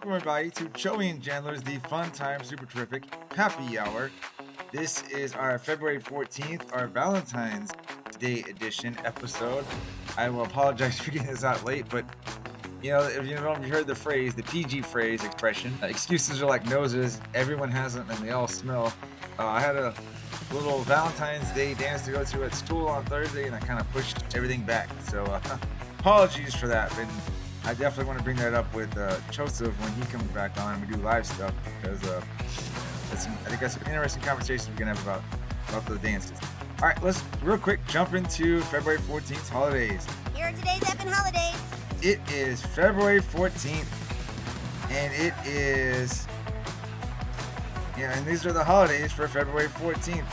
Welcome everybody to Choey and Jandler's The Fun Time Super Terrific Happy Hour. This is our February 14th, our Valentine's Day edition episode. I will apologize for getting this out late, but if you heard the phrase, the PG phrase expression, excuses are like noses, everyone has them and they all smell. I had a little Valentine's Day dance to go to at school on Thursday and I kind of pushed everything back. So apologies for that. And I definitely want to bring that up with Joseph when he comes back on and we do live stuff because I think that's an interesting conversation we're going to have about the dances. All right, let's real quick jump into February 14th holidays. Here are today's effing holidays. It is February 14th, and it is, and these are the holidays for February 14th.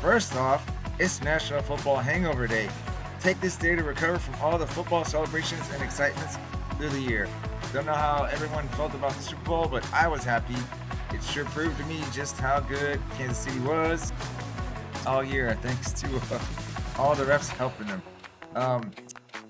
First off, it's National Football Hangover Day. Take this day to recover from all the football celebrations and excitements through the year. Don't know how everyone felt about the Super Bowl, but I was happy. It sure proved to me just how good Kansas City was all year, thanks to all the refs helping them.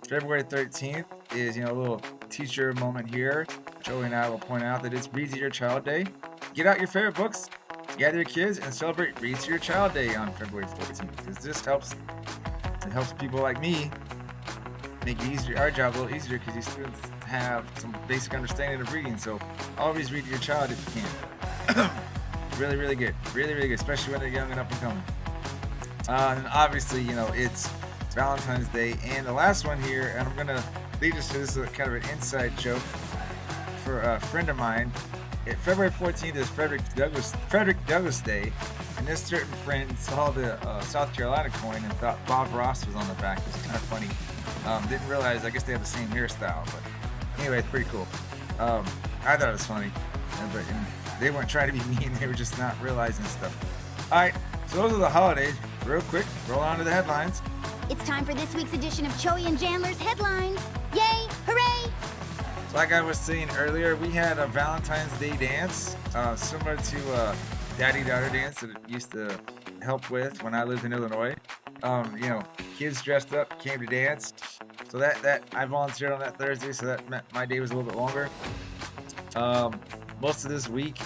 February 13th is, a little teacher moment here. Joey and I will point out that it's Read to Your Child Day. Get out your favorite books, gather your kids, and celebrate Read to Your Child Day on February 14th. Because this helps people like me make it easier, our job a little easier, because these students have some basic understanding of reading. So always read to your child if you can. Really, really good. Really, really good, especially when they're young and up and coming. And obviously, it's Valentine's Day. And the last one here, and I'm going to lead us to this kind of an inside joke for a friend of mine. February 14th is Frederick Douglass Day. And this certain friend saw the South Carolina coin and thought Bob Ross was on the back. It was kind of funny. Didn't realize, I guess they have the same hairstyle. But anyway, it's pretty cool. I thought it was funny. And they weren't trying to be mean. They were just not realizing stuff. All right. So those are the holidays. Real quick, roll on to the headlines. It's time for this week's edition of Choey and Jandler's Headlines. Yay! Hooray! Like I was saying earlier, we had a Valentine's Day dance, similar to daddy-daughter dance that I used to help with when I lived in Illinois. Kids dressed up, came to dance. So that I volunteered on that Thursday, so that meant my day was a little bit longer. Most of this week,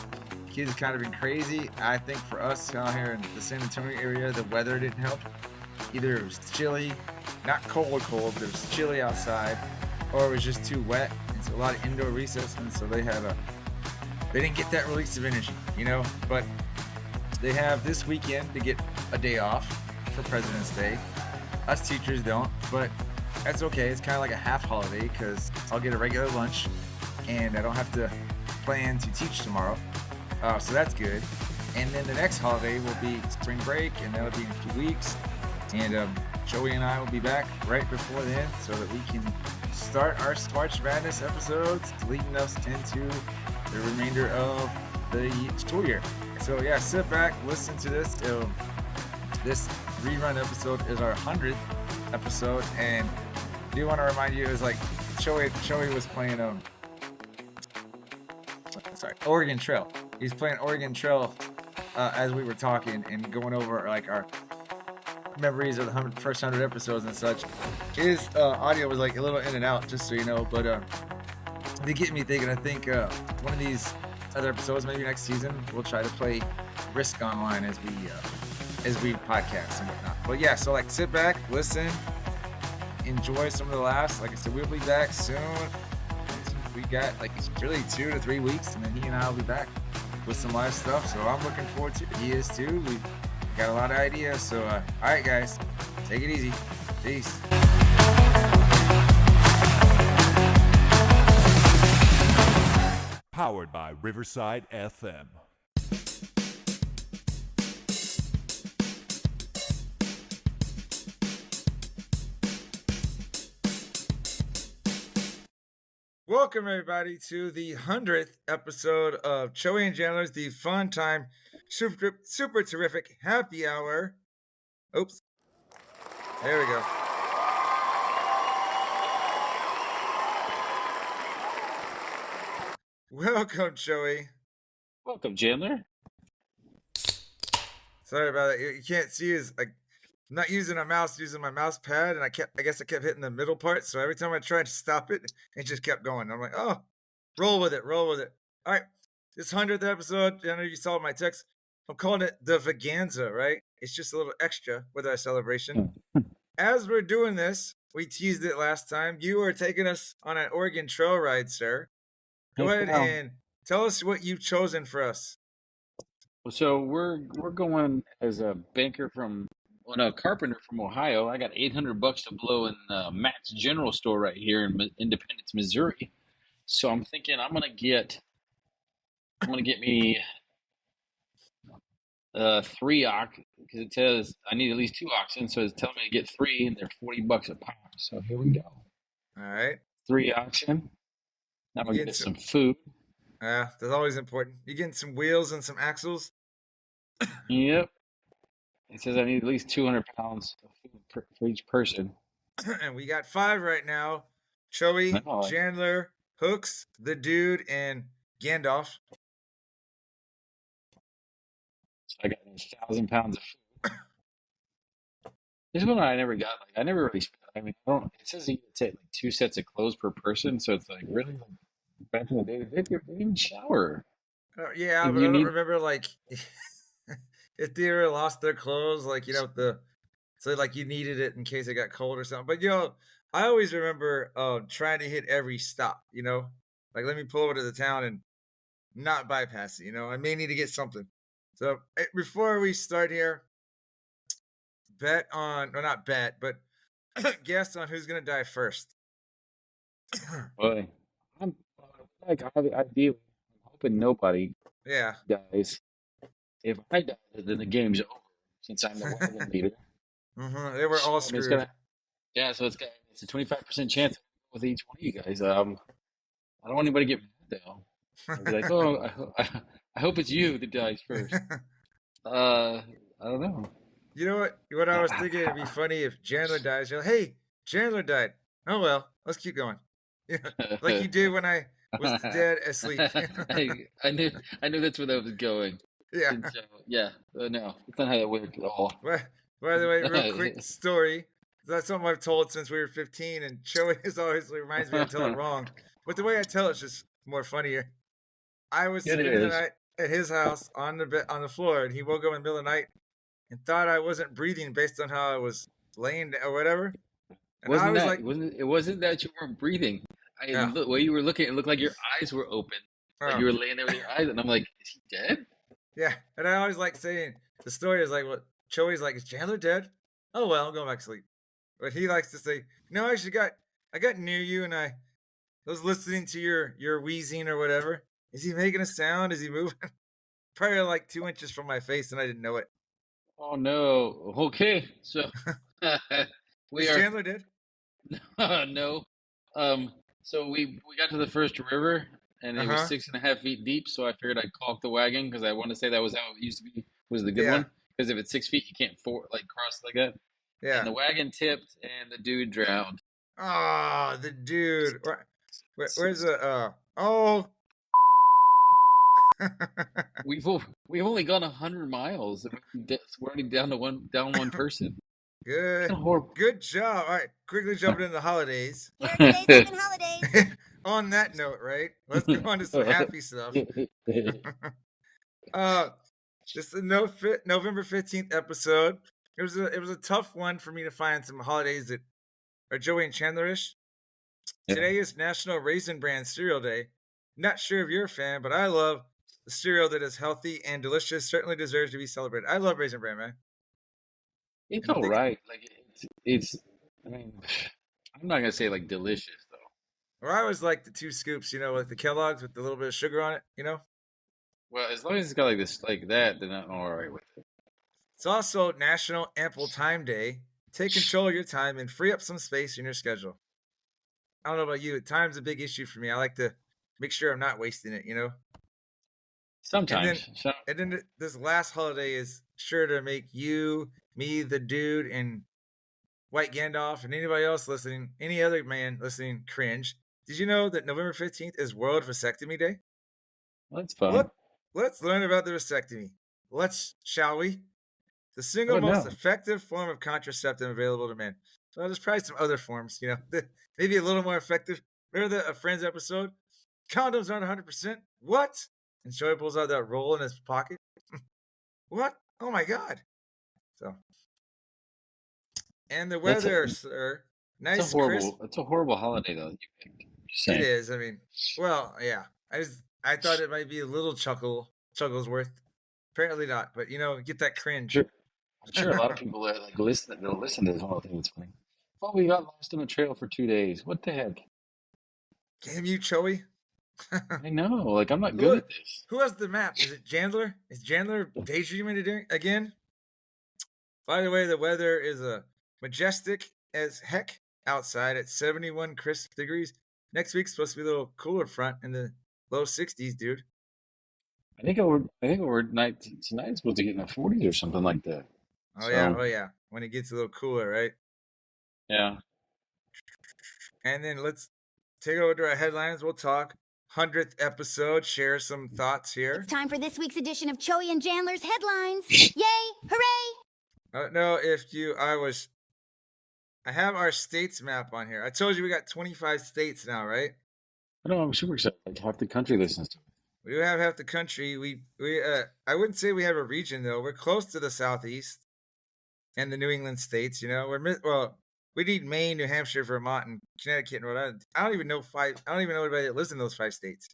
kids kind of been crazy. I think for us out here in the San Antonio area, the weather didn't help. Either it was chilly, not cold, but it was chilly outside, or it was just too wet. And so a lot of indoor recess, and so they didn't get that release of energy, But they have this weekend to get a day off for President's Day. Us teachers don't, but that's okay. It's kind of like a half holiday because I'll get a regular lunch, and I don't have to plan to teach tomorrow. So that's good. And then the next holiday will be spring break, and that'll be in a few weeks. And Joey and I will be back right before then so that we can start our March Madness episodes, leading us into the remainder of the school year. So yeah, sit back, listen to this. This rerun episode is our 100th episode, and I do want to remind you, it was like Choey was playing Oregon Trail. He's playing Oregon Trail as we were talking and going over like our memories of the first 100 episodes and such. His audio was like a little in and out, just so you know, but they get me thinking. I think one of these other episodes, maybe next season, we'll try to play Risk Online as we podcast and whatnot. But yeah, so like sit back, listen, enjoy some of the laughs. Like I said, we'll be back soon. We got it's really 2 to 3 weeks, and then he and I will be back with some live stuff. So I'm looking forward to it. He is too. We got a lot of ideas. So all right, guys, take it easy. Peace. Powered by Riverside FM. Welcome everybody to the 100th episode of Choey and Jandler's The Fun Time Super Terrific Happy Hour. Oops. There we go. Welcome, Choey. Welcome, Jandler. Sorry about that. You can't see is like I'm not using a mouse, using my mouse pad, and I guess I kept hitting the middle part. So every time I tried to stop it, it just kept going. I'm like, oh, roll with it. All All right, this 100th episode, I know you saw my text. I'm calling it the Vaganza, right? It's just a little extra with our celebration. As we're doing this, we teased it last time. You are taking us on an Oregon trail ride, sir. Go Heck ahead no. and tell us what you've chosen for us. So we're going as a banker well, no, carpenter from Ohio. I got $800 to blow in Matt's General Store right here in Independence, Missouri. So I'm thinking I'm gonna get me three ox because it says I need at least two oxen, so it's telling me to get three, and they're $40 a pop. So here we go, All right. three oxen. Now I'm You gonna getting get some, some food. that's always important. You getting some wheels and some axles? Yep. It says I need at least 200 pounds of food for each person. And we got 5 right now. Choey, No, Jandler, Hooks, the dude, and Gandalf. so I got 1,000 pounds of food. This one I never got. Like I never really. I mean, I don't. It says you can take like two sets of clothes per person, so it's like really like back in the day they didn't even shower. Yeah, If but you I don't need, remember like if they ever lost their clothes, like so like you needed it in case it got cold or something. But I always remember trying to hit every stop. Like let me pull over to the town and not bypass it. I may need to get something. So before we start here, bet on, or not bet, but guess on who's gonna die first. boy, I'm like ideally, I'm hoping nobody Yeah. dies. If I die, then the game's over since I'm the wagon leader. They were So all I mean, screwed. yeah, so it's a 25% chance with each one of you guys. I don't want anybody to get mad though. I'd be like, oh, I hope it's you that dies first. I don't know. You know what? What I was thinking, it'd be funny if Jandler dies. You're like, hey, Jandler died. Oh well, let's keep going. Like you did when I was dead asleep. I knew that's where that was going. Yeah. And so, yeah, no, it's not how that worked at all. By the way, real quick story. That's something I've told since we were 15, and Choey is always reminds me I tell it wrong. But the way I tell it's just more funnier. I was It spending the is. night at his house on the bed on the floor, and he woke up in the middle of the night and thought I wasn't breathing based on how I was laying or whatever. And I Wasn't was that like, it wasn't that you weren't breathing. yeah, The way you were looking, it looked like your eyes were open, like oh, you were laying there with your eyes, and I'm like, is he dead? yeah. And I always like saying the story is like what Choey's like, is Chandler dead? Oh well, I'm going back to sleep. But he likes to say, no, I got near you and I was listening to your wheezing or whatever. Is he making a sound? Is he moving? Probably like 2 inches from my face, and I didn't know it. Oh no. Okay, so we Is are Chandler dead? no. Um, so we got to the first river, and Uh it was huh. 6.5 feet deep. So I figured I'd caulk the wagon because I want to say that was how it used to be. Was the good Yeah. one? Because if it's 6 feet, you can't cross like that. And Yeah. the wagon tipped, and the dude drowned. Ah, the dude. Where's the oh? We've only gone 100 miles. We're already down one person. Good. Horrible. Good job. All right, quickly jumping into the holidays. Here are today's open holidays. On that note, right? Let's go on to some happy stuff. Uh, this is the November 15th episode. It was a tough one for me to find some holidays that are Joey and Chandlerish. Yeah. Today is National Raisin Bran Cereal Day. Not sure if you're a fan, but I love the cereal that is healthy and delicious. Certainly deserves to be celebrated. I love Raisin Bran, man. It's And all think, right. Like it's. I mean, I'm not gonna say like delicious though. or I always like the 2 scoops, like the Kellogg's with a little bit of sugar on it. Well, as long as it's got like this, like that, then I'm all right with it. It's also National Ample Time Day. Take control of your time and free up some space in your schedule. I don't know about you, time's a big issue for me. I like to make sure I'm not wasting it. And then, Sometimes. So, this last holiday is sure to make you, me, the dude, and White Gandalf, and anybody else listening, any other man listening, cringe. Did you know that November 15th is World Vasectomy Day? well, that's fun. Let's learn about the vasectomy. Shall we? The single Oh most no. effective form of contraceptive available to men. So there's probably some other forms, maybe a little more effective. Remember the Friends episode Condoms aren't 100%. What? And Choey pulls out that roll in his pocket. What? Oh my God. So, and the That's a weather, sir. Nice, crisp. it's a horrible holiday though. That you picked. Just It saying. is. I mean, well, yeah. I thought it might be a little chuckles worth. Apparently not. But get that cringe. Sure. I'm sure a lot of people are like listen. They'll listen to this whole thing. It's funny. Oh, we got lost on the trail for 2 days. What the heck? Damn you, Choey. I know. Like I'm not good at this. Who has the map? Is it Jandler? Is Jandler daydreaming again? By the way, the weather is majestic as heck outside at 71 crisp degrees. Next week's supposed to be a little cooler front in the low 60s, dude. I think overnight tonight is supposed to get in the 40s or something like that. Oh yeah. When it gets a little cooler, right? Yeah. And then let's take over to our headlines. We'll talk 100th episode, share some thoughts here. It's time for this week's edition of Choey and Jandler's headlines. Yay! Hooray! I don't know if I have our states map on here. I told you we got 25 states now, right? I know. I'm super excited. Like half the country listens to it. We do have half the country. I wouldn't say we have a region though. We're close to the southeast and the New England states. We need Maine, New Hampshire, Vermont, and Connecticut and Rhode Island. I don't even know anybody that lives in those 5 states.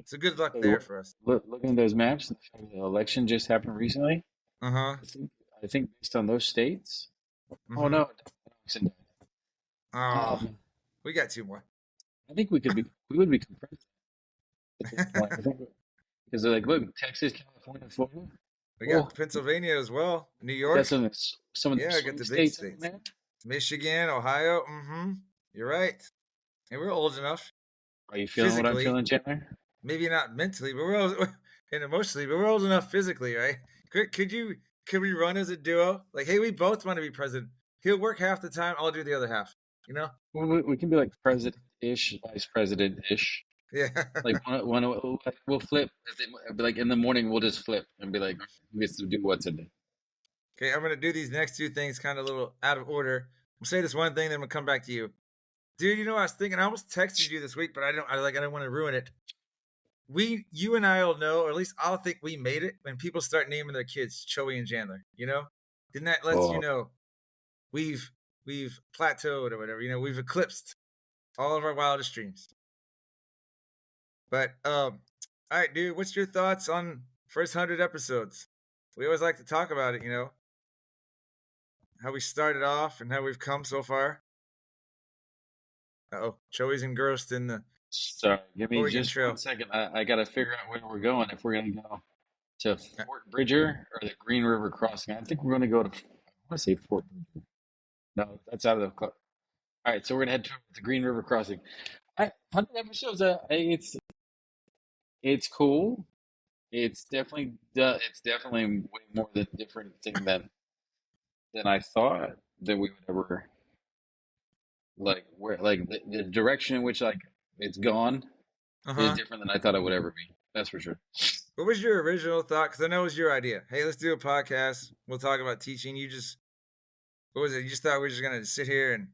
So good luck there for us. Looking at those maps, the election just happened recently. Uh-huh. I think based on those states. Mm-hmm. Oh no. We got 2 more. I think we would become president. I think because like look, Texas, California, Florida. We got Pennsylvania as well. New York. Got some of the got the big states. Michigan, Ohio. Mm-hmm. You're right. And we're old enough. Are you feeling what I'm feeling, Chandler? Maybe not mentally, but and emotionally, but we're old enough physically, right? Could we run as a duo? Like, hey, we both want to be president. He'll work half the time. I'll do the other half. We can be like president-ish, vice president-ish. Yeah. Like we'll flip. Like in the morning, we'll just flip and be like, who gets to do what today? Okay, I'm gonna do these next 2 things kind of a little out of order. We'll say this one thing, then we'll come back to you, dude. I was thinking. I almost texted you this week, but I don't want to ruin it. You and I will know, or at least I'll think we made it when people start naming their kids Choey and Jandler. Then that lets you know we've plateaued or whatever. We've eclipsed all of our wildest dreams. But all right, dude. What's your thoughts on first 100 episodes? We always like to talk about it. How we started off and how we've come so far. Choey's engrossed in the. Sorry, give me Oregon just Trail. 1 second. I got to figure out where we're going. If we're going to go to Fort Bridger or the Green River Crossing. I think we're going to go to. I want to say Fort Bridger. No, that's out of the. All right, so we're going to head to the Green River Crossing. 100 episodes. It's cool. It's definitely way more than different thing than I thought that we would ever the direction in which like it's gone is different than I thought it would ever be. That's for sure. What was your original thought? Because I know it was your idea. Hey, let's do a podcast. We'll talk about teaching. What was it? You just thought we were just gonna sit here and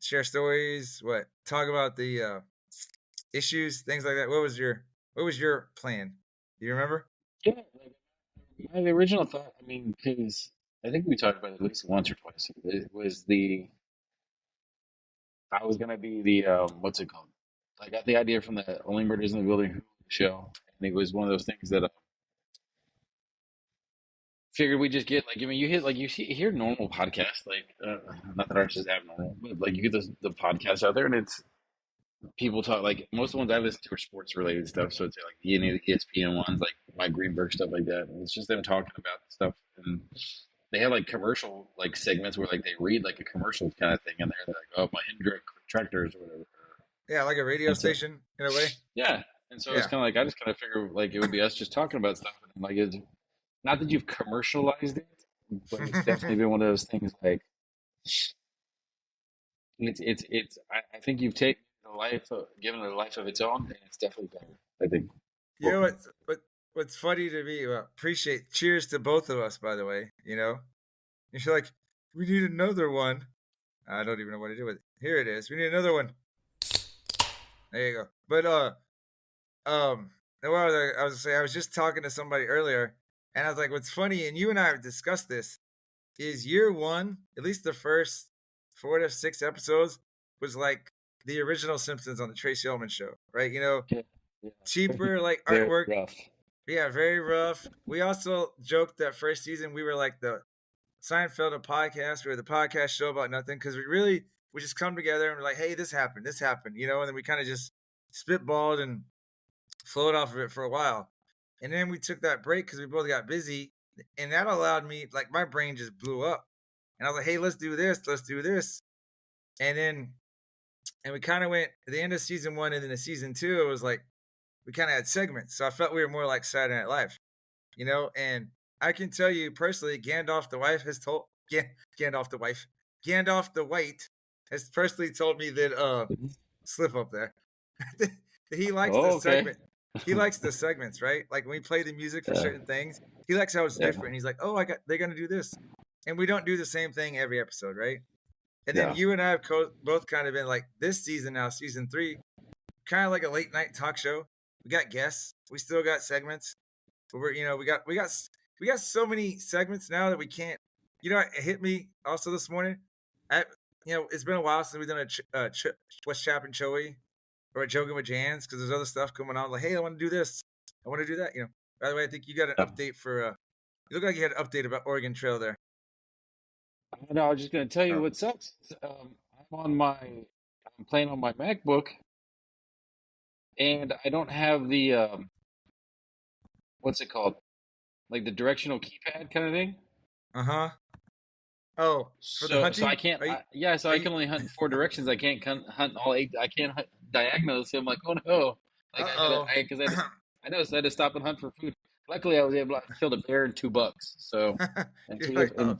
share stories? What? Talk about the issues, things like that. What was your plan? Do you remember? Yeah, my original thought. I mean, because I think we talked about it at least once or twice. It was I was gonna be the what's it called? I got the idea from the Only Murders in the Building show, and it was one of those things that figured we just get like. I mean, you hear normal podcasts like not that ours is abnormal, but like you get the podcasts out there, and it's people talk like most of the ones I listen to are sports related stuff. So it's like any of the ESPN ones, like Mike Greenberg stuff like that. And it's just them talking about stuff, and they have like commercial like segments where like they read like a commercial kind of thing, and they're like, "Oh, my Hendrick tractors or whatever." Yeah, like a radio station in a way. Yeah, and so it's kind of like I just kind of figured like it would be us just talking about stuff, and like it's not that you've commercialized it, but it's definitely been one of those things like it's. I think you've taken given it a life of its own, and it's definitely better. I think. You know what's funny to me? Appreciate. Cheers to both of us, by the way. You're like, we need another one. I don't even know what to do with it. Here it is. We need another one. There you go. But um, what I was saying, I was just talking to somebody earlier, and I was like, "What's funny?" And you and I have discussed this. Is year one, at least the first 4 to 6 episodes, was like the original Simpsons on the Tracy Ullman show, right? Yeah, yeah, very, Cheaper like very artwork. rough. Yeah, very rough. We also joked that first season we were like the Seinfeld of podcast. We were the podcast show about nothing because we just come together and we're like, hey, this happened, and then we kind of just spitballed and flowed off of it for a while. And then we took that break because we both got busy, and that allowed me, like, my brain just blew up. And I was like, hey, let's do this. And then, and we kind of went at the end of season one and then the season two, it was like, we kind of had segments. So I felt we were more like Saturday Night Live. And I can tell you personally, Gandalf the White has personally told me that, slip up there, that he likes the Oh, okay. segment. He likes the segments, right? Like when we play the music for Yeah, certain things, he likes how it's yeah, different. He's like, oh, they're going to do this. And we don't do the same thing every episode, right? And then yeah. you and I have both kind of been like this season now, season three, kind of like a late night talk show. We got guests. We still got segments. But we got so many segments now that we can't. It hit me also this morning. It's been a while since we've done What's Chapping Choey or a Joking with Jans because there's other stuff coming on. Like, hey, I want to do this. I want to do that. By the way, I think you got an Yeah. update for. You look like you had an update about Oregon Trail there. No, I was just gonna tell you Oh, what sucks. I'm playing on my MacBook, and I don't have the what's it called? Like the directional keypad kind of thing. uh huh. Oh, for the So I hunting? can't. Are you? Yeah, so Are I you? can only hunt in four directions. I can't hunt all eight. I can't hunt diagonally. So I'm like, oh no! Like Uh I gotta, oh. because I noticed I had to stop and hunt for food. Luckily, I was able to kill a bear and $2. So, in You're like, oh.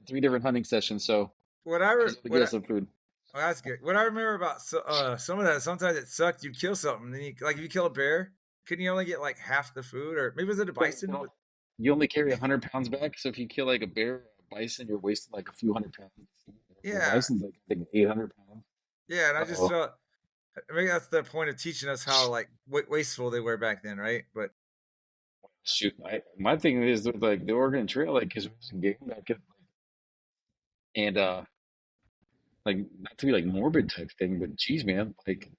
three different hunting sessions. So What I I re- was able to what get I, us some food. Oh, that's good. What I remember about some of that, sometimes it sucked. You'd kill something, then if you kill a bear, couldn't you only get like half the food, or maybe was it a But bison? you only carry 100 pounds back. So if you kill like a bear or a bison, you're wasting like a few 100 pounds. The Yeah, bison's like I think 800 pounds. yeah. And I just Oh felt maybe that's the point of teaching us how like wasteful they were back then, right? But shoot! My thing is with like the Oregon Trail, like because we was in game back in, and like not to be like morbid type thing, but geez, man, like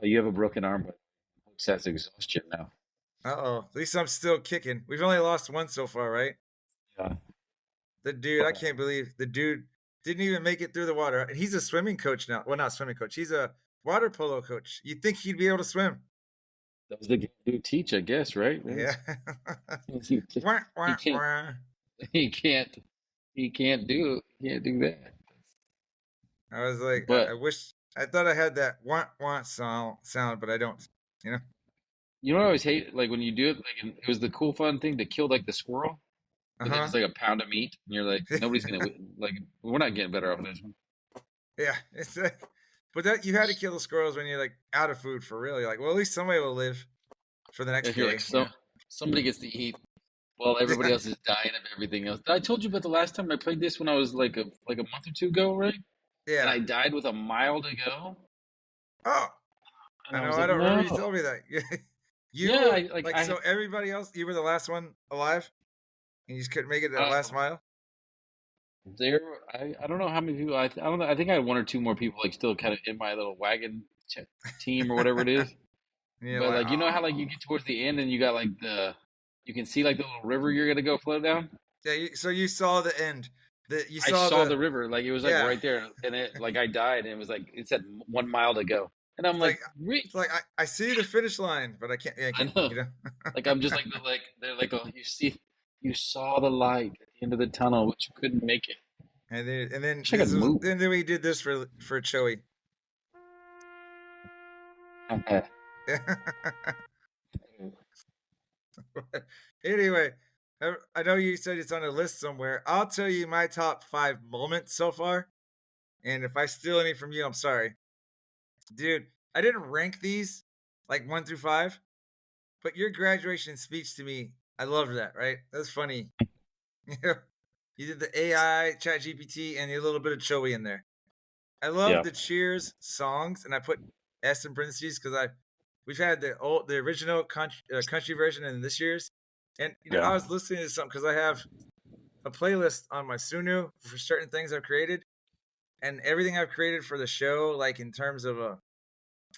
you have a broken arm, but that's exhaustion now. uh-oh, at least I'm still kicking. We've only lost one so far, right? Yeah, The dude, I but can't believe the dude didn't even make it through the water, and he's a swimming coach now. Well, not swimming coach. He's a water polo coach. You'd think he'd be able to swim. that was the game to teach, I guess, right? Yeah. He, Wah, he wah, can't. wah. He can't. He can't do that. I was like, I But wish I thought I had that want sound, but I don't. You know? you know what I always hate? Like when you do it, it was the cool fun thing to kill like the squirrel, Uh but then huh. it's like a pound of meat, and you're like, nobody's gonna like. We're not getting better off this one. Yeah. It's like, but that you had to kill the squirrels when you're like out of food for real. You're like, well, at least somebody will live for the next If you're like, day. somebody gets to eat while everybody Yeah. else is dying of everything else. I told you about the last time I played this when I was like a month or two ago, right? And Yeah. I died with a mile to go, Oh, and I I know. was I like, don't remember you no. told me that. You Yeah, were I like like so. Everybody else, you were the last one alive, and you just couldn't make it that uh, last mile. there. I don't know how many people. I don't know. I think I had one or two more people like still kind of in my little wagon team or whatever it is. And you're But like, like you know how like you oh, get towards the end and you got like you can see like the little river you're gonna go float down. yeah. So you saw the end. You I saw saw the the river like it was like yeah. right there, and it like I died and it was like it said 1 mile to go, and I'm It's like like, Re-? it's like I see the finish line, but I can't. Yeah, I I can't. know, You like I'm just like they're like oh you saw the light at the end of the tunnel, but you couldn't make it. And then Wish I could this was move. and then we did this for Choey. Anyway, I know you said it's on a list somewhere. I'll tell you my top 5 moments so far, and if I steal any from you, I'm sorry, dude. I didn't rank these like 1 through 5, but your graduation speech to me, I loved that. Right? That's funny. You did the AI, Chat GPT, and a little bit of Choey in there. I love Yeah, the Cheers songs, and I put S in parentheses because we've had the original country version and this year's, and I yeah. was listening to something because I have a playlist on my Sunu for certain things I've created, and everything I've created for the show, like in terms of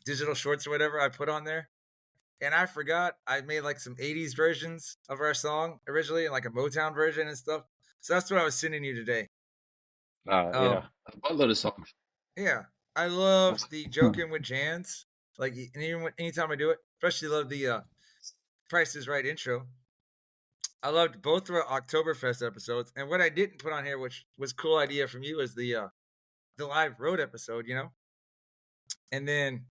digital shorts or whatever, I put on there. And I forgot I made like some '80s versions of our song originally, and like a Motown version and stuff. So that's what I was sending you today. Yeah. Um, A buttload of songs. yeah, I love the joking with Jans. Like, and even anytime I do it, especially love the Price is Right intro. I loved both of our Oktoberfest episodes, and what I didn't put on here, which was a cool idea from you, is the live road episode. And then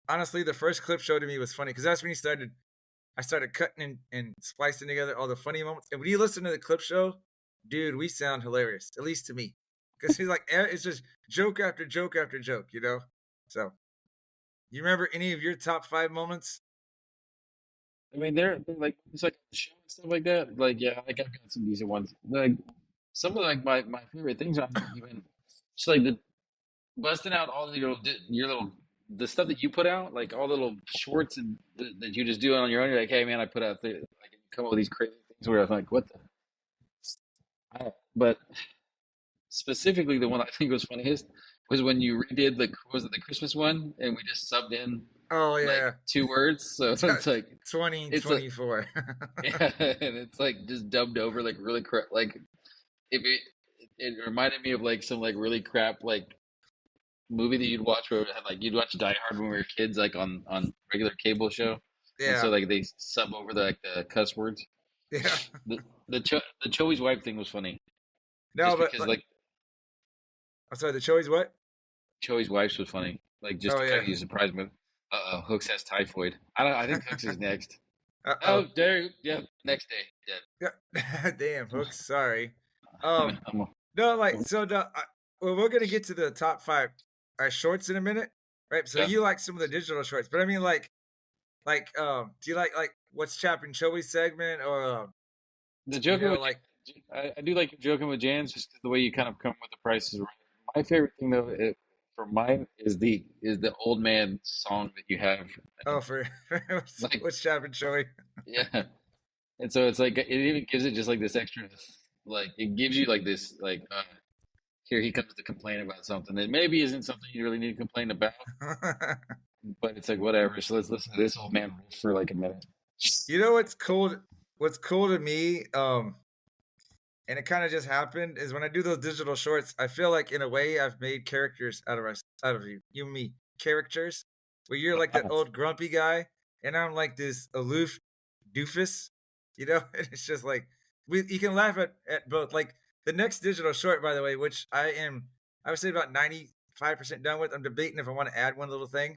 honestly, the first clip show to me was funny because that's when I started cutting and splicing together all the funny moments. And when you listen to the clip show, dude, we sound hilarious, at least to me, because he's like, it's just joke after joke after joke. So, you remember any of your top 5 moments? I mean, they're like it's like a show and stuff like that. Like, yeah, like I've got some decent ones. Like some of like my favorite things are even just like the busting out all your little the stuff that you put out, like all the little shorts and that you just do on your own. You're like, hey man, I put out like come up with these crazy things where I'm like, what the? But specifically, the one I think was funniest was when you redid was it the Christmas one, and we just subbed in Oh like yeah, 2 words. So it's like it's a 2024. yeah, and it's like just dubbed over like really crap. Like if it reminded me of like some like really crap like movie that you'd watch where it had, like you'd watch Die Hard when we were kids, like on regular cable show, and so Yeah, like they sub over like the cuss words. yeah. The Choey's wife thing was funny, No, just but because like I'm sorry. The choice what? Choey's wife's was funny, like just Oh to kind yeah. of use surprise me. Hooks has typhoid. I don't. I think Hooks is next. Oh Oh, there. Yeah, next day. yeah. Damn hooks. Sorry. Yeah. Um. No, like so. Well, we're gonna get to the top 5 shorts in a minute, right? So Yeah. you like some of the digital shorts, but I mean, do you like what's Chapping Choey segment or The joking with like I do like joking with Jans just 'cause the way you kind of come with the prices right. My favorite thing though, for mine is the old man song that you have. for Like what's Chapping Choey? yeah, and so it's like it even gives it just like this extra like it gives you like this like here he comes to complain about something that maybe isn't something you really need to complain about, but it's like whatever. So let's listen to this old man riff for like a minute. You know what's cool? What's cool to me, and it kind of just happened, is when I do those digital shorts, I feel like in a way I've made characters out of you and me, characters, where you're like that old grumpy guy, and I'm like this aloof doofus, and it's just like you can laugh at both. Like the next digital short, by the way, which I would say about 95% done with. I'm debating if I want to add one little thing.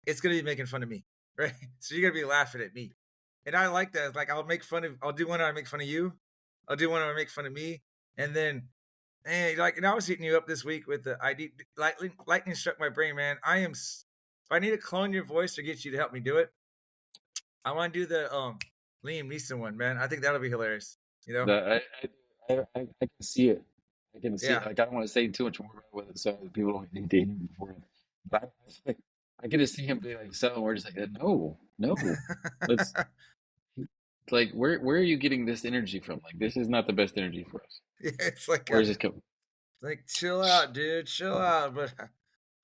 It's gonna be making fun of me, right? So you're gonna be laughing at me. And I like that. It's like I'll do one where I make fun of you. I'll do one where I make fun of me. And then and I was hitting you up this week with the ID lightning struck my brain, man. If I need to clone your voice or get you to help me do it, I want to do the Liam Neeson one, man. I think that'll be hilarious. You know? The, I can see it. I can see it. Yeah. Like I don't want to say too much more about it, so people don't need to hear it before. But I can just see him being like selling words like that. No, no. Let's like where are you getting this energy from? Like this is not the best energy for us. Yeah, it's like Where is this coming? chill out, dude, chill out. But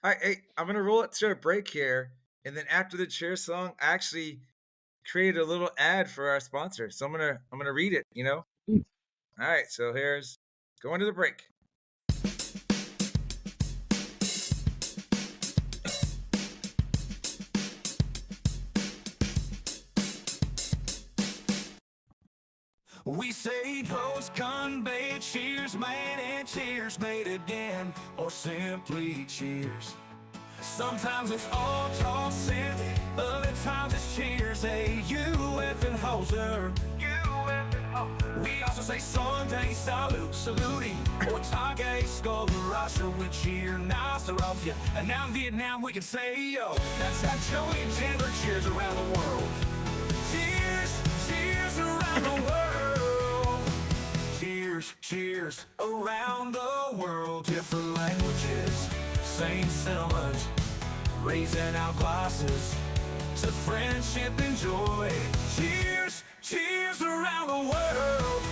I'm gonna roll it to a break here, and then after the cheer song, I actually created a little ad for our sponsor. So I'm gonna read it. All right, so here's going to the break. We say toast, convey, cheers, mate, and cheers, mate again, or simply cheers. Sometimes it's all tossing, other times it's cheers. Hey, you effing hoser. We also say Sunday, salute, saluting, or Tage, skull, Russia, we cheer, nice of you. And now in Vietnam we can say, yo, that's how Choey and Jandler cheers around the world. Cheers, cheers around the world. Cheers, cheers around the world. Different languages, saints so much, raising our glasses to friendship and joy. Cheers, cheers around the world.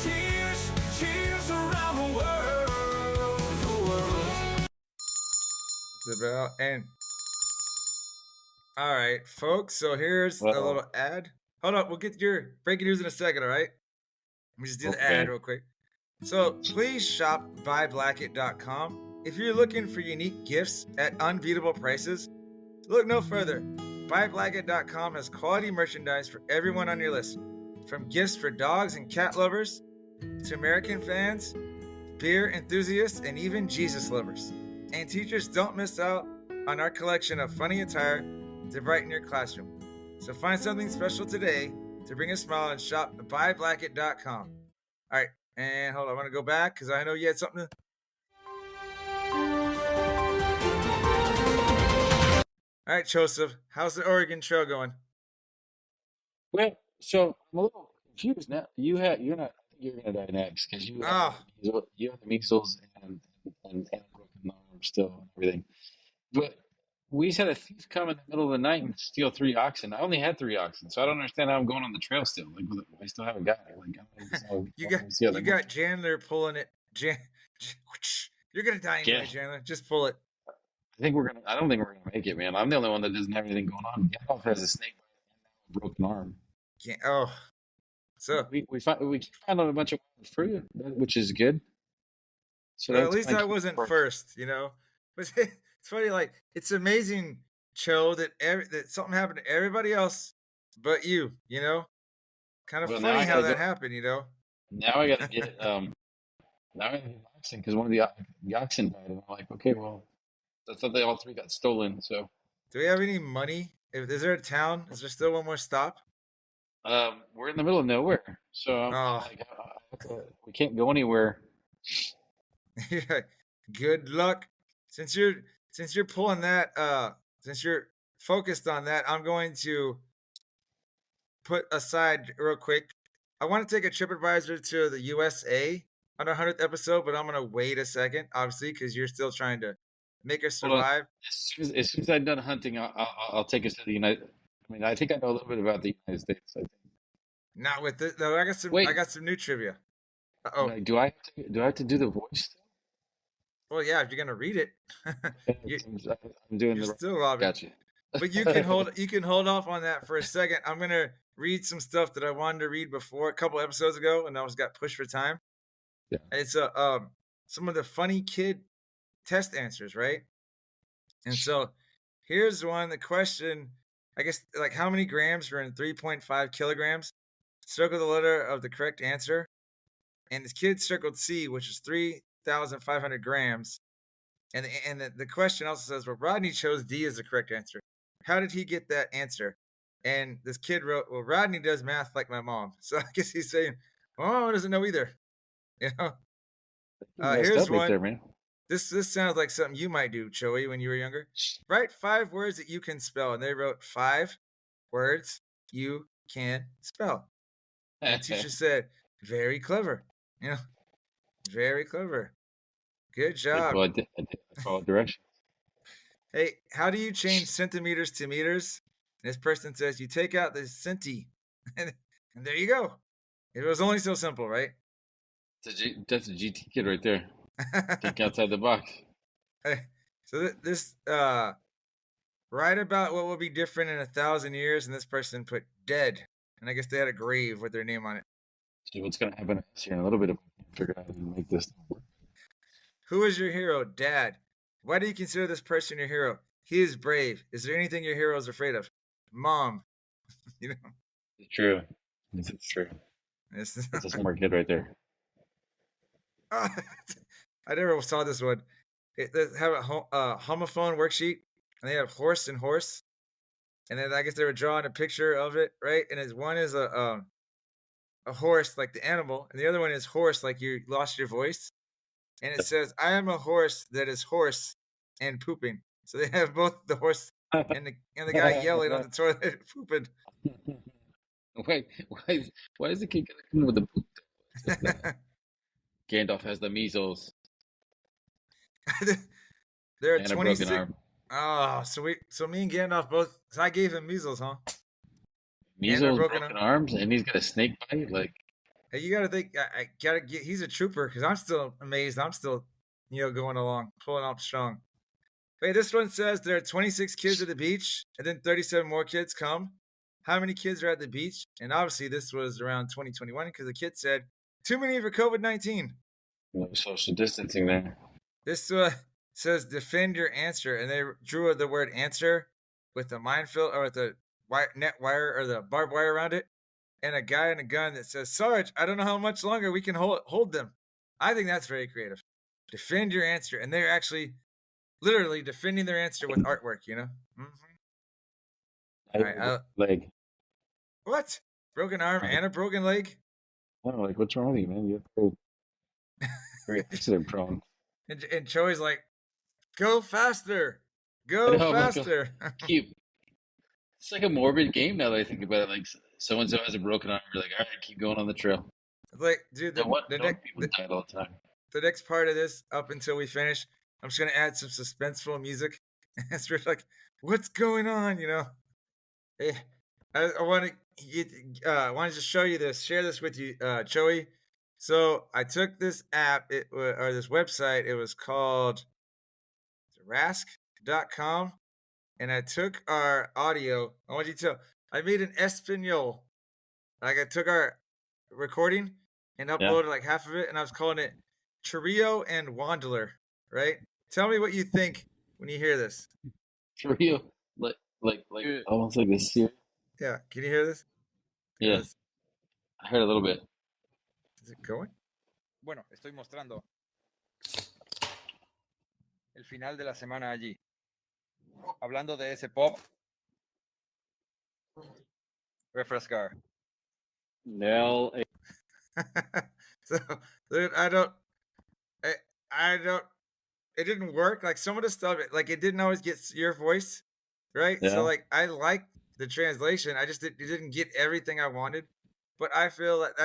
Cheers, cheers around the world. The world. It's about and all right, folks. So here's a Well, little ad. Hold up, we'll get your breaking news in a second. All right, let me just do the ad okay. real quick. So please shop buyblacket.com. If you're looking for unique gifts at unbeatable prices, look no further. Buyblacket.com has quality merchandise for everyone on your list. From gifts for dogs and cat lovers to American fans, beer enthusiasts, and even Jesus lovers. And teachers, don't miss out on our collection of funny attire to brighten your classroom. So find something special today to bring a smile and shop buyblacket.com. All right, and hold on, I want to go back because I know you had something to... All right, Joseph, how's the Oregon Trail going? Well, so I'm a little confused now. You're not. I think you're gonna die next because Oh, you have the measles and a broken arm still and everything. But we just had a thief come in the middle of the night and steal 3 oxen. I only had 3 oxen, so I don't understand how I'm going on the trail still. Like, I still haven't got it. Like, you I got don't see how you that got works. Chandler pulling it. You're gonna die anyway, Yeah, Chandler. Just pull it. I don't think we're gonna make it, man. I'm the only one that doesn't have anything going on. Gandalf has a snake bite and a broken arm. Can't, oh, so We found out a bunch of wild fruit, which is good. So well, at that's least kind I of wasn't for us. first, you know. But it's funny, like it's amazing, Cho, that that something happened to everybody else but you. You know, kind of Well, now funny I how gotta that go. happened. You know. Now I gotta get now I gotta get an oxen because one of the oxen died, and I'm like, okay, well, I thought they all three got stolen. So Do we have any money? Is there a town? Is there still one more stop? we're in the middle of nowhere, so I'm Oh, like, we can't go anywhere. yeah. Good luck. Since you're since you're pulling that, since you're focused on that, I'm going to put aside real quick. I want to take a TripAdvisor to the USA on our 100th episode, but I'm gonna wait a second, obviously, because you're still trying to make us Hold on. survive. As soon as I'm done hunting, I'll take us to the United. I mean, I think I know a little bit about the United States. I think. Not with this. No, I Wait, got some new trivia. Oh, do I have to do the voice? well, yeah. If you're gonna read it, you I'm doing you're the. still robbing. Gotcha. But you can hold off on that for a second. I'm gonna read some stuff that I wanted to read before a couple episodes ago, and I was got pushed for time. Yeah. It's some of the funny kid test answers, right? And so here's one. The question, I guess, like how many grams are in 3.5 kilograms? Circle the letter of the correct answer. And this kid circled C, which is 3,500 grams. And the question also says, well, Rodney chose D as the correct answer. How did he get that answer? And this kid wrote, well, Rodney does math like my mom. So I guess he's saying, my mom doesn't know either. You know? You messed Here's up right one. there, man. This sounds like something you might do, Choey, when you were younger. Write 5 words that you can spell. And they wrote 5 words you can spell. And the teacher said, very clever. You know, very clever. Good job. I followed directions. Hey, how do you change centimeters to meters? And this person says, you take out the centi. and, and there you go. It was only so simple, right? That's a GT kid right there. Think outside the box. So this write about what will be different in 1,000 years, and this person put dead, and I guess they had a grave with their name on it. See what's gonna happen here in a little bit if I can figure out how to make this work. Who is your hero? Dad. Why do you consider this person your hero? He is brave. Is there anything your hero is afraid of? Mom. You know. It's true. This is true. This That's a smart kid right there. I never saw this one. They have a homophone worksheet, and they have horse and horse, and then I guess they were drawing a picture of it, right? And one is a horse like the animal, and the other one is horse like you lost your voice, and it says, "I am a horse that is hoarse and pooping." So they have both the horse and the guy yelling on the toilet pooping. Wait, why is the kid gonna come with the boot? Gandalf has the measles. There are And a broken 26. arm. Oh, so me and Gandalf both. So I gave him measles, huh? And a Measles, broken broken arm. arms, and he's got a snake bite. Like, Hey, you gotta think. I gotta get. He's a trooper because I'm still amazed. I'm still, going along, pulling up strong. Hey, this one says there are 26 kids at the beach, and then 37 more kids come. How many kids are at the beach? And obviously, this was around 2021 because the kid said, "Too many for COVID-19." social distancing there. This says defend your answer, and they drew the word answer with the minefield or with the net wire or the barbed wire around it, and a guy and a gun that says, "Sarge, I don't know how much longer we can hold them." I think that's very creative. Defend your answer, and they're actually literally defending their answer with artwork. Mm-hmm. I All right, like, what? Broken arm and a broken leg, I don't know, like, what's wrong with you, man? You're very accident prone. and Choey's like, "Go faster, I go know, I'm like, faster." keep. It's like a morbid game now that I think about it. Like, so and so has a broken arm. You're like, all right, keep going on the trail. Like, dude, No, what? the No, next people die all the time. the next part of this, up until we finish, I'm just gonna add some suspenseful music. It's just like, what's going on? Hey, I want to wanted to show you this, share this with you, Choey. So I took this app, or this website. It was called Rask.com, and I took our audio. I want you to. I made an Espanol. Like I took our recording and Yeah. uploaded like half of it, and I was calling it Trio and Wandler. Right? Tell me what you think when you hear this. For real. Like, almost like this here. Yeah, can you hear this? Yeah, I heard a little bit. Is it going? Bueno, estoy mostrando el final de la semana allí. Hablando de ese pop. Refrescar. Nell, So, dude, I don't. It didn't work. Like some of the stuff, like it didn't always get your voice, right? Yeah. So like I liked the translation. I just it didn't get everything I wanted. But I feel like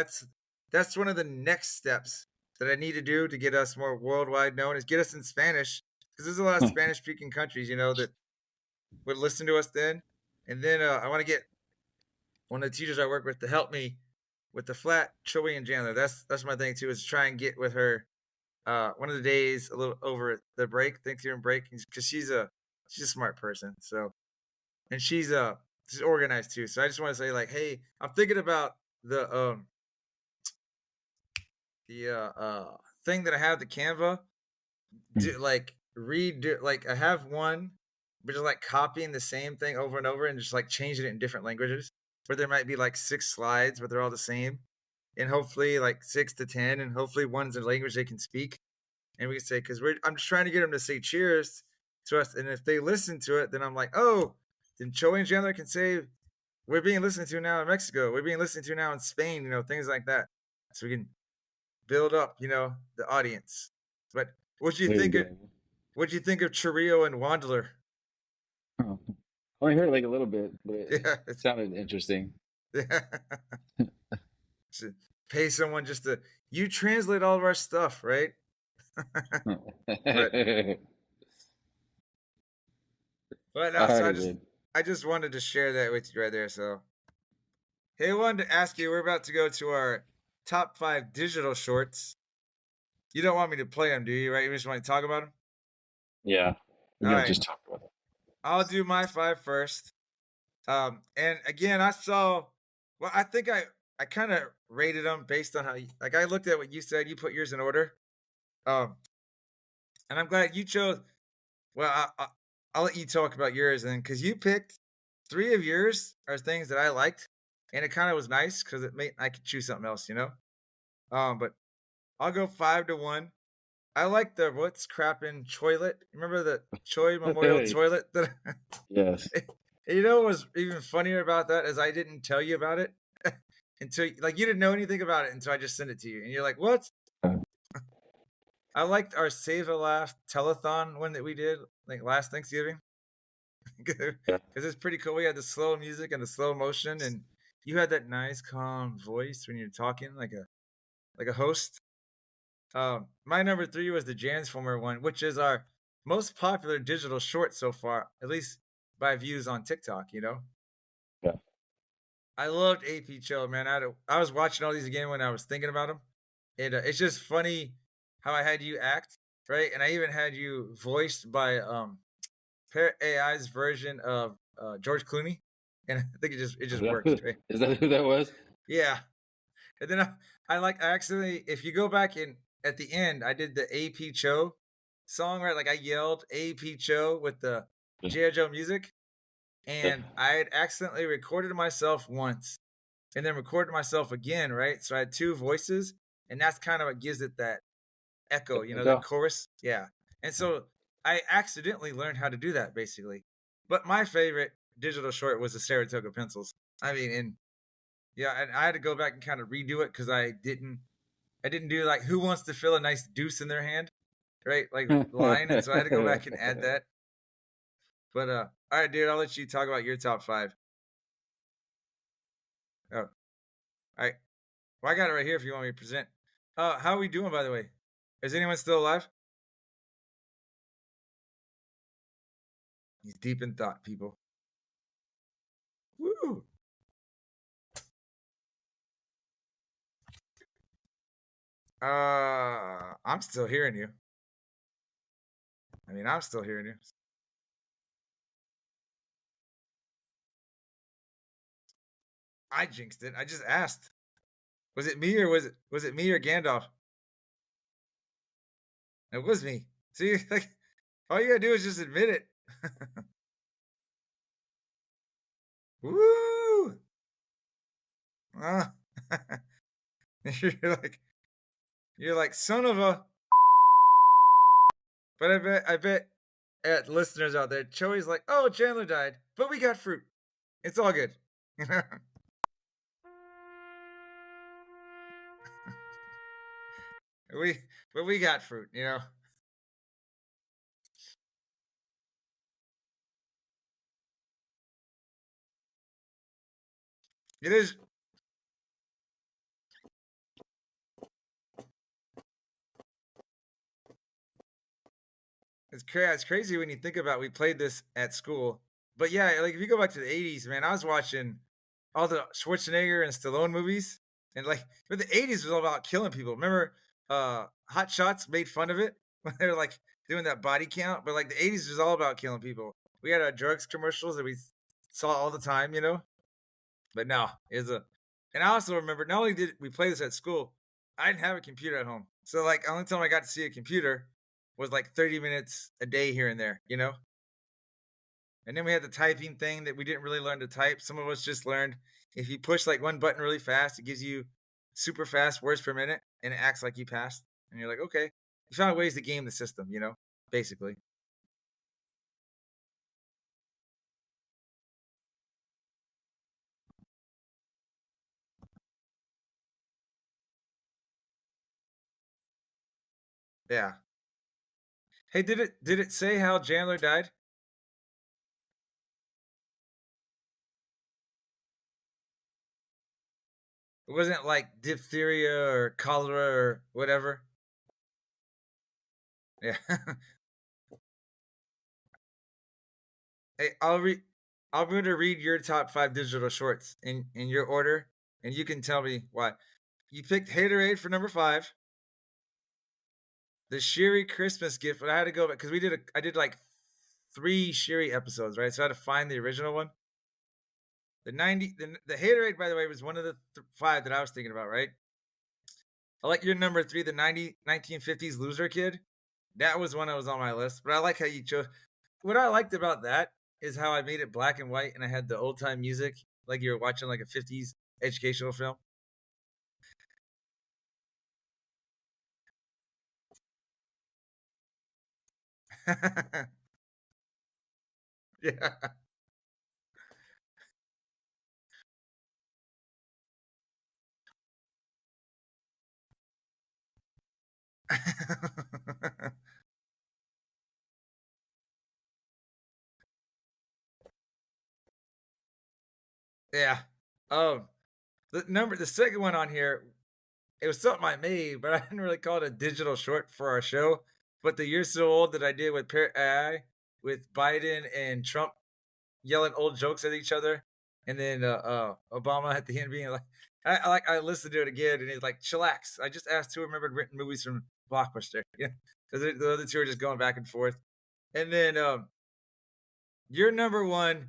that's one of the next steps that I need to do to get us more worldwide known is get us in Spanish because there's a lot of Spanish speaking countries, that would listen to us then. And then I want to get one of the teachers I work with to help me with the flat Choey and Jandler. That's my thing too is try and get with her one of the days a little over the break, Thanksgiving break, because she's a smart person. So, and she's organized too. So I just want to say like, hey, I'm thinking about the thing that I have the Canva like redo, like I have one, but just like copying the same thing over and over and just like changing it in different languages. Where there might be like 6 slides, but they're all the same, and hopefully like 6 to 10, and hopefully one's a language they can speak. And we can say, because I'm just trying to get them to say cheers to us. And if they listen to it, then I'm like, oh, then Choey and Jandler can say, we're being listened to now in Mexico. We're being listened to now in Spain, things like that. So we can build up, the audience. But what'd you think of Chirrillo and Wandler? Oh. I only heard like a little bit, but Yeah. it sounded interesting. Should pay someone just to, you translate all of our stuff, right? But no, so I just wanted to share that with you right there. So, hey, I wanted to ask you. We're about to go to our top 5 digital shorts. You don't want me to play them, do you? Right? You just want to talk about them. Yeah, we're All gonna right. just talk about it. I'll do my 5 first. And again, I saw. Well, I think I kind of rated them based on how. Like I looked at what you said. You put yours in order. And I'm glad you chose. Well, I'll let you talk about yours then, because you picked 3 of yours are things that I liked, and it kind of was nice because I could choose something else, But I'll go 5-1. I like the what's crapping toilet. Remember the Choey Memorial toilet? Yes. What was even funnier about that is I didn't tell you about it until you didn't know anything about it until I just sent it to you, and you're like, "What?" I liked our Save a Laugh telethon one that we did like last Thanksgiving because it's pretty cool. We had the slow music and the slow motion, and you had that nice, calm voice when you're talking like a host. My number 3 was the Transformer one, which is our most popular digital short so far, at least by views on TikTok. Yeah. I loved AP Cho, man. I was watching all these again when I was thinking about them. It's just funny how I had you act, right? And I even had you voiced by Parrot AI's version of George Clooney, and I think it Is just that who, worked, right? is that who that was? Yeah. And then I accidentally, if you go back in at the end, I did the AP Cho song, right? Like I yelled AP Cho with the Yeah. G.I. Joe music, and I had accidentally recorded myself once and then recorded myself again, right? So I had two voices, and that's kind of what gives it that echo, the Echo? chorus. Yeah. And so I accidentally learned how to do that basically. But my favorite digital short was the Saratoga pencils. I mean, and yeah, and I had to go back and kind of redo it because I didn't do like who wants to feel a nice deuce in their hand, right? Like line, and so I had to go back and add that. But all right, dude, I'll let you talk about your top five. Oh, all right. Well, I got it right here if you want me to present. How are we doing, by the way? Is anyone still alive? He's deep in thought, people. Woo! I'm still hearing you. I mean, I'm still hearing you. I jinxed it. I just asked. Was it me or was it me or Gandalf? It was me. See, like all you gotta do is just admit it. Woo! Ah. you're like you're like son of a. But I bet at listeners out there, Choey's like, oh, Chandler died, but we got fruit. It's all good. we but we got fruit. It is it's crazy when you think about we played this at school. But yeah, like if you go back to the 80s, man, I was watching all the Schwarzenegger and Stallone movies. And like but the 80s was all about killing people. Remember Hot Shots made fun of it when they were like doing that body count, but like the 80s was all about killing people. We had our drugs commercials that we saw all the time. But no, it's a and I also remember not only did we play this at school, I didn't have a computer at home. So like the only time I got to see a computer was like 30 minutes a day here and there. And then we had the typing thing that we didn't really learn to type. Some of us just learned if you push like one button really fast, it gives you super fast words per minute and it acts like you passed. And you're like, okay. You found ways to game the system, basically. Yeah. Hey, did it say how Jandler died? It wasn't like diphtheria or cholera or whatever. Yeah. Hey, I'm going to read your top five digital shorts in your order, and you can tell me why. You picked Haterade for number five. The Sherry Christmas gift, but I had to go back because I did like three Sherry episodes, right? So I had to find the original one. The Haterade, by the way, was one of the five that I was thinking about, right? I like your number three, the 1950s loser kid. That was one that was on my list, but I like how you chose. What I liked about that is how I made it black and white and I had the old time music, like you were watching like a 50s educational film. Yeah. Yeah. Um, the second one on here, it was something I made, but I didn't really call it a digital short for our show. but the "You're So Old" that I did with AI with Biden and Trump yelling old jokes at each other, and then Obama at the end being like, I listened to it again, and he's like, "Chillax." I just asked who remembered written movies from Blockbuster, yeah, because the other two are just going back and forth. And then your number one,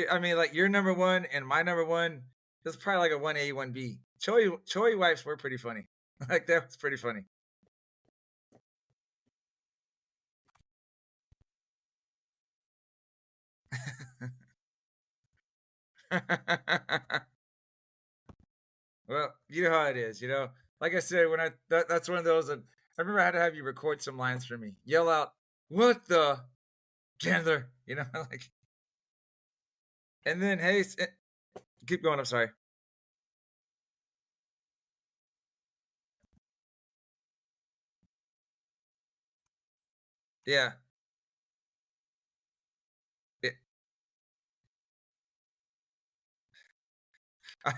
I mean, like your number one and my number one, was probably like a 1A, 1B. Choey wipes were pretty funny. Like that was pretty funny. Well, you know how it is, you know. Like I said, when that's one of those that I remember I had to have you record some lines for me. Yell out, "What the Jandler?" You know, like, and then hey, keep going. I'm sorry. Yeah, it, I,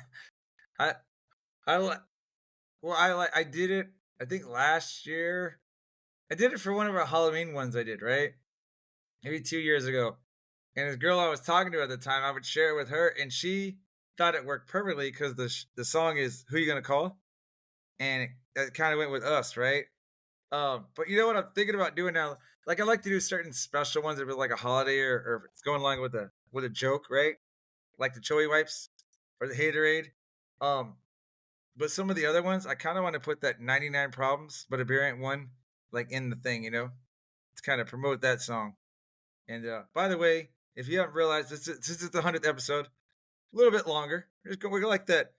I, I like. Well, I did it. I think last year. I did it for one of our Halloween ones. I did right, maybe 2 years ago. And this girl I was talking to at the time, I would share it with her, and she thought it worked perfectly because the song is "Who You Gonna Call," and it kind of went with us, right? But you know what I'm thinking about doing now? Like I like to do certain special ones if it's like a holiday or if it's going along with a joke, right? Like the Choey wipes or the haterade. Um, but some of the other ones, I kind of want to put that 99 problems, but a beer ain't one, like in the thing, you know, to kind of promote that song. And by the way, if you haven't realized, this is the 100th episode, a little bit longer. We're like that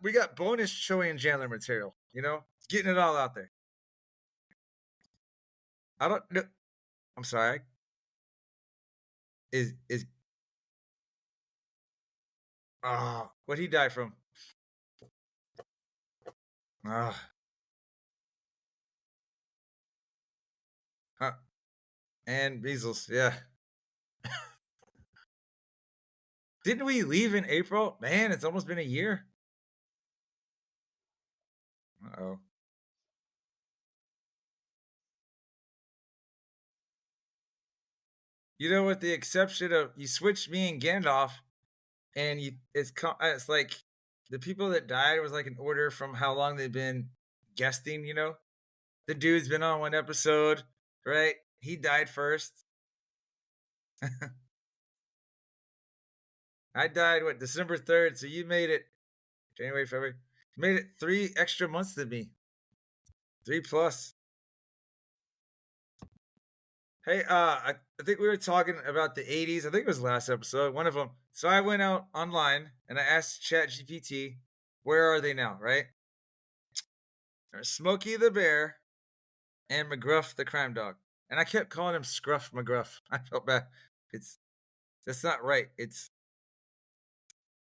we got bonus Choey and Jandler material, you know, getting it all out there. I don't know. I'm sorry. Is what he died from? Ah, uh, and measles. Yeah. Didn't we leave in April? Man, it's almost been a year. Oh. You know, with the exception of you switched me and Gandalf, and it's like the people that died was like an order from how long they've been guesting. You know, the dude's been on one episode, right? He died first. I died what December 3rd, so you made it January, February. You made it 3 extra months than me. 3 plus. Hey, I think we were talking about the 80s. I think it was last episode, one of them. So I went out online and I asked ChatGPT, where are they now, right? There's Smokey the Bear and McGruff the Crime Dog. And I kept calling him Scruff McGruff. I felt bad. It's That's not right. It's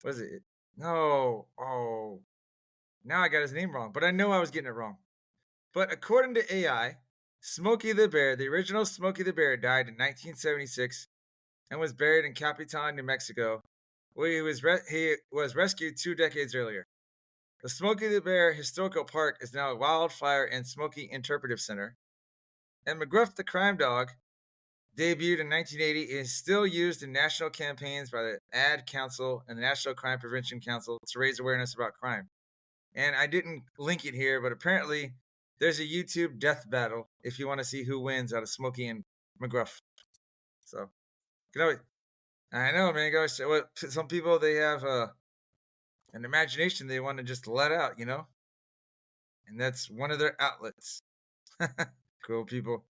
what is it? No. Oh, now I got his name wrong, but I know I was getting it wrong. But according to AI, Smokey the Bear, the original Smokey the Bear, died in 1976 and was buried in Capitan, New Mexico, where he was rescued 2 decades earlier. The Smokey the Bear Historical Park is now a wildfire and Smokey Interpretive Center. And McGruff the Crime Dog, debuted in 1980, is still used in national campaigns by the Ad Council and the National Crime Prevention Council to raise awareness about crime. And I didn't link it here, but apparently there's a YouTube death battle if you want to see who wins out of Smokey and McGruff. So, you know, I know, man. Gosh, some people they have an imagination they want to just let out, you know, and that's one of their outlets. Cool people.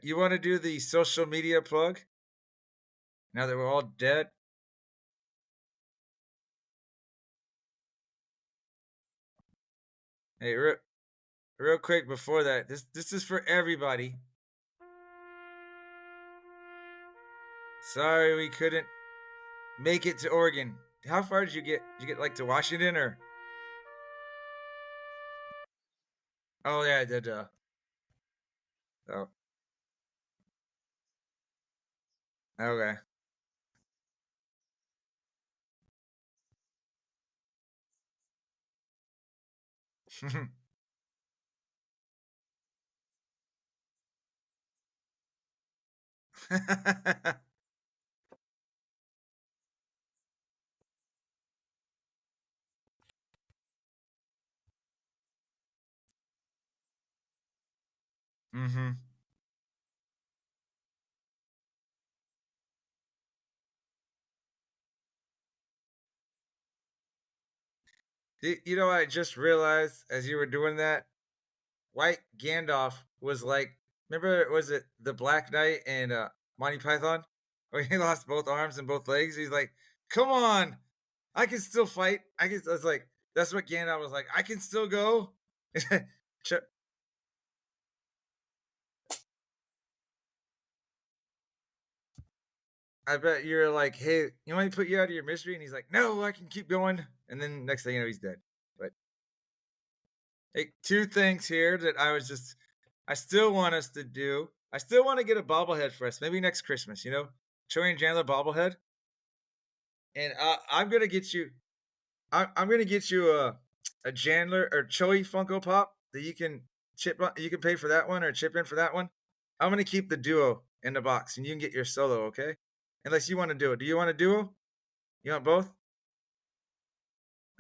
You want to do the social media plug now that we're all dead? Hey, real quick before that, this is for everybody. Sorry we couldn't make it to Oregon. How far did you get? Did you get like to Washington or? Oh yeah, I did. Oh, okay. Mm-hmm. You know, I just realized as you were doing that, White Gandalf was like, remember, was it the Black Knight and Monty Python? Where he lost both arms and both legs? He's like, come on, I can still fight. I can. I was like, that's what Gandalf was like. I can still go. Ch- I bet you're like, hey, you want me to put you out of your misery? And he's like, no, I can keep going. And then next thing you know, he's dead. But hey, two things here that I still want us to do. I still want to get a bobblehead for us. Maybe next Christmas, Choey and Jandler bobblehead. And I'm gonna get you. I'm gonna get you a Jandler or Choey Funko Pop that you can chip. You can pay for that one or chip in for that one. I'm gonna keep the duo in the box, and you can get your solo. Okay, unless you want to do it. Do you want a duo? You want both?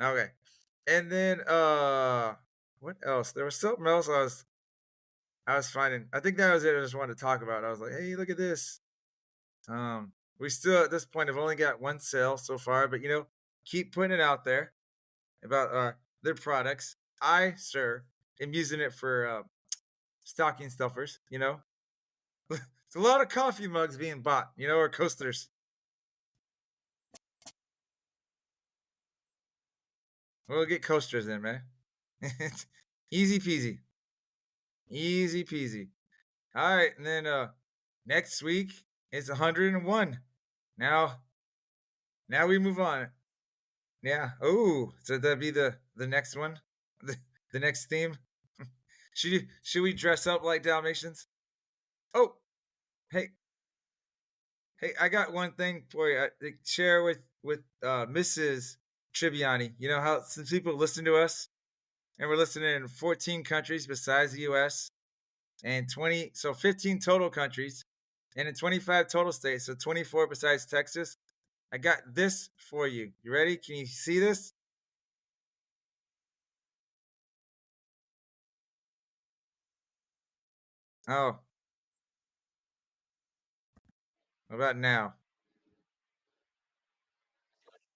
Okay. And then what else? There was something else I was finding. I think that was it. I just wanted to talk about. I was like, hey, look at this. We still at this point have only got one sale so far, but keep putting it out there about their products. I, sir, am using it for stocking stuffers. It's a lot of coffee mugs being bought. Or coasters. We'll get coasters in, man. It's easy peasy. Easy peasy. All right, and then next week is 101. Now, now we move on. Yeah. Oh, so that'd be the next one, the next theme. Should we dress up like Dalmatians? Oh, hey, hey, I got one thing for you. Share with Mrs. Tribbiani. You know how some people listen to us, and we're listening in 14 countries besides the U.S. and 15 total countries, and in 25 total states, so 24 besides Texas. I got this for you. You ready? Can you see this? Oh, what about now?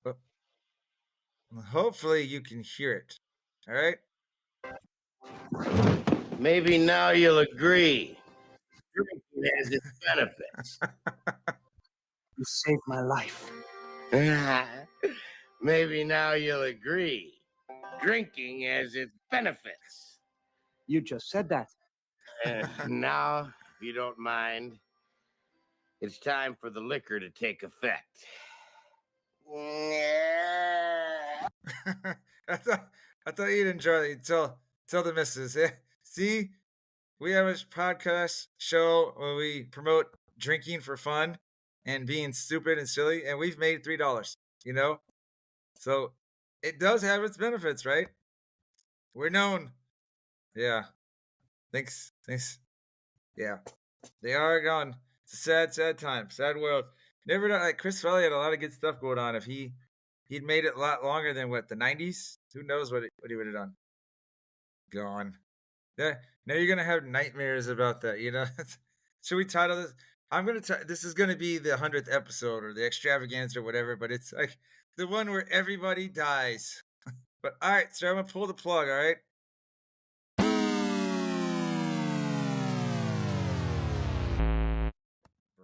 Well, hopefully you can hear it. All right. Maybe now you'll agree. Drinking has its benefits. You saved my life. Maybe now you'll agree. Drinking has its benefits. You just said that. Now, if you don't mind, it's time for the liquor to take effect. I thought you'd enjoy it. Tell the missus. See, we have a podcast show where we promote drinking for fun and being stupid and silly, and we've made $3. So it does have its benefits, right? We're known. Yeah. Thanks. Yeah. They are gone. It's a sad, sad time. Sad world. Never know. Like Chris Felly had a lot of good stuff going on. If he'd made it a lot longer than what, the 90s? Who knows what he would have done? Gone. Yeah. Now you're gonna have nightmares about that. Should we title this? This is gonna be the 100th episode or the extravaganza or whatever. But it's like the one where everybody dies. But all right, sir, I'm gonna pull the plug. All right.